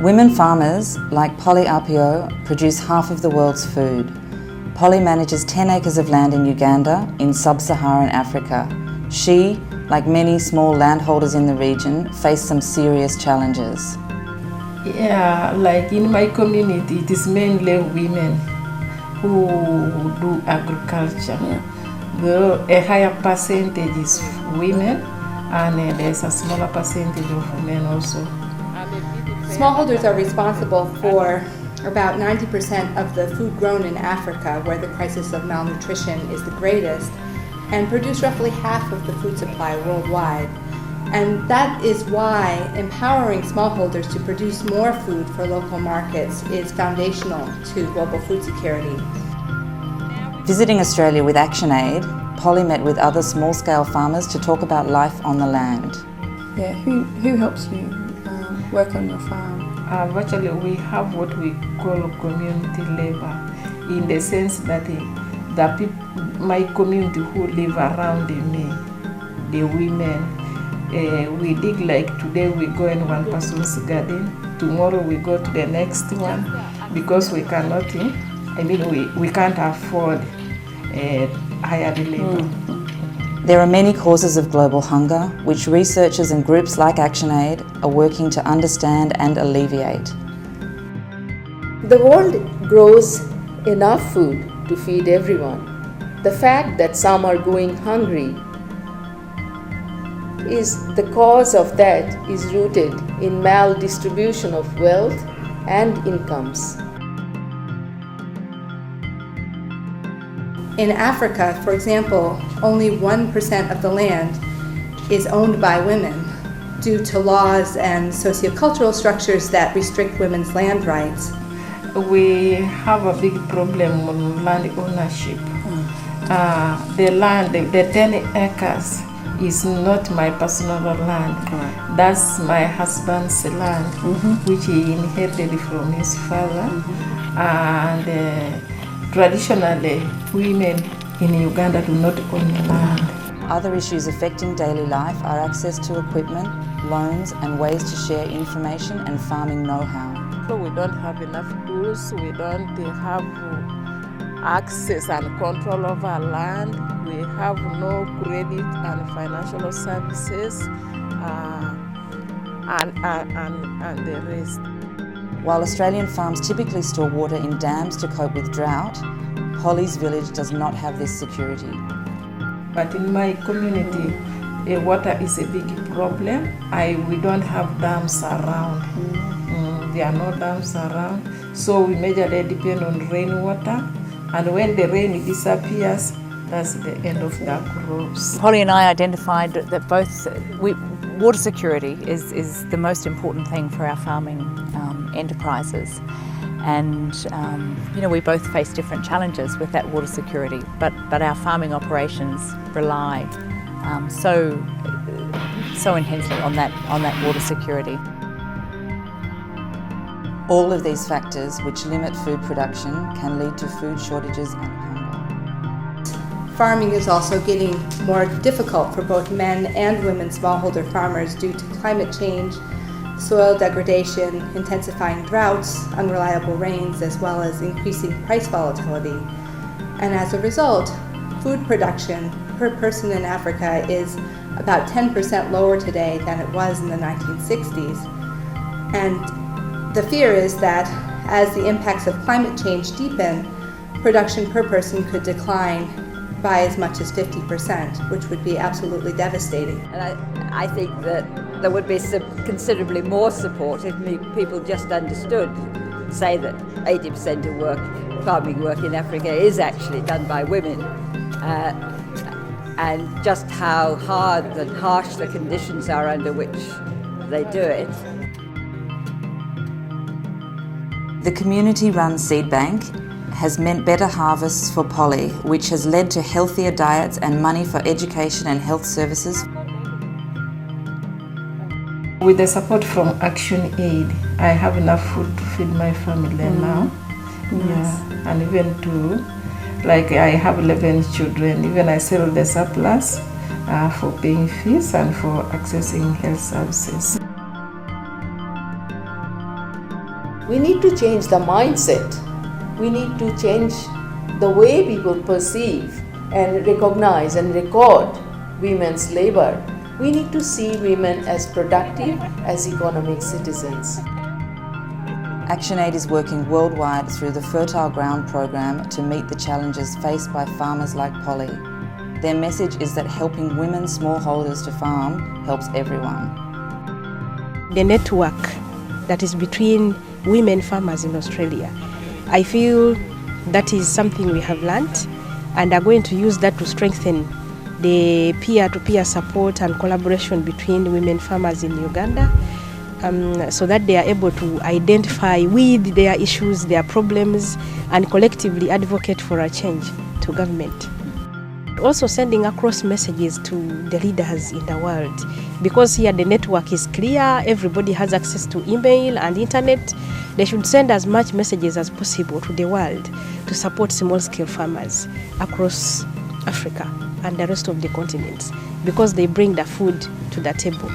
Women farmers, like Polly Apio, produce half of the world's food. Polly manages 10 acres of land in Uganda, in sub-Saharan Africa. She, like many small landholders in the region, face some serious challenges. Yeah, like in my community, it is mainly women who do agriculture. Though a higher percentage is women, and there's a smaller percentage of men also. Smallholders are responsible for about 90% of the food grown in Africa, where the crisis of malnutrition is the greatest, and produce roughly half of the food supply worldwide. And that is why empowering smallholders to produce more food for local markets is foundational to global food security. Visiting Australia with ActionAid, Polly met with other small-scale farmers to talk about life on the land. Yeah, who helps you work on your farm? Virtually, we have what we call community labor, in the sense that my community who live around me, the women, we dig, like today we go in one person's garden, tomorrow we go to the next one, because we cannot, we can't afford hired labor. There are many causes of global hunger, which researchers and groups like ActionAid are working to understand and alleviate. The world grows enough food to feed everyone. The fact that some are going hungry the cause of that is rooted in maldistribution of wealth and incomes. In Africa, for example, only 1% of the land is owned by women due to laws and sociocultural structures that restrict women's land rights. We have a big problem on land ownership. The land, the 10 acres, is not my personal land. That's my husband's land, which he inherited from his father. And traditionally, women in Uganda do not own land. Other issues affecting daily life are access to equipment, loans, and ways to share information and farming know-how. So we don't have enough tools, we don't have access and control of our land, we have no credit and financial services, and the rest. While Australian farms typically store water in dams to cope with drought, Polly's village does not have this security. But in my community, water is a big problem. We don't have dams around. There are no dams around, so we majorly depend on rainwater. And when the rain disappears, that's the end of the crops. Polly and I identified that water security is the most important thing for our farming enterprises. And we both face different challenges with that water security, but our farming operations rely so intensely on that water security. All of these factors, which limit food production, can lead to food shortages and hunger. Farming is also getting more difficult for both men and women smallholder farmers due to climate change, soil degradation, intensifying droughts, unreliable rains, as well as increasing price volatility. And as a result, food production per person in Africa is about 10% lower today than it was in the 1960s. And the fear is that as the impacts of climate change deepen, production per person could decline by as much as 50%, which would be absolutely devastating. And I think that there would be considerably more support if people just understood, say that 80% of farming work in Africa is actually done by women, and just how hard and harsh the conditions are under which they do it. The community-run seed bank has meant better harvests for Polly, which has led to healthier diets and money for education and health services. With the support from ActionAid, I have enough food to feed my family now. Yeah, and even I have 11 children. Even I sell the surplus for paying fees and for accessing health services. We need to change the mindset. We need to change the way people perceive and recognize and record women's labor. We need to see women as productive, as economic citizens. ActionAid is working worldwide through the Fertile Ground program to meet the challenges faced by farmers like Polly. Their message is that helping women smallholders to farm helps everyone. The network that is between women farmers in Australia, I feel that is something we have learnt and are going to use that to strengthen the peer-to-peer support and collaboration between women farmers in Uganda, so that they are able to identify with their issues, their problems, and collectively advocate for a change to government. Also sending across messages to the leaders in the world, because here the network is clear, everybody has access to email and internet. They should send as much messages as possible to the world to support small-scale farmers across Africa and the rest of the continents, because they bring the food to the table.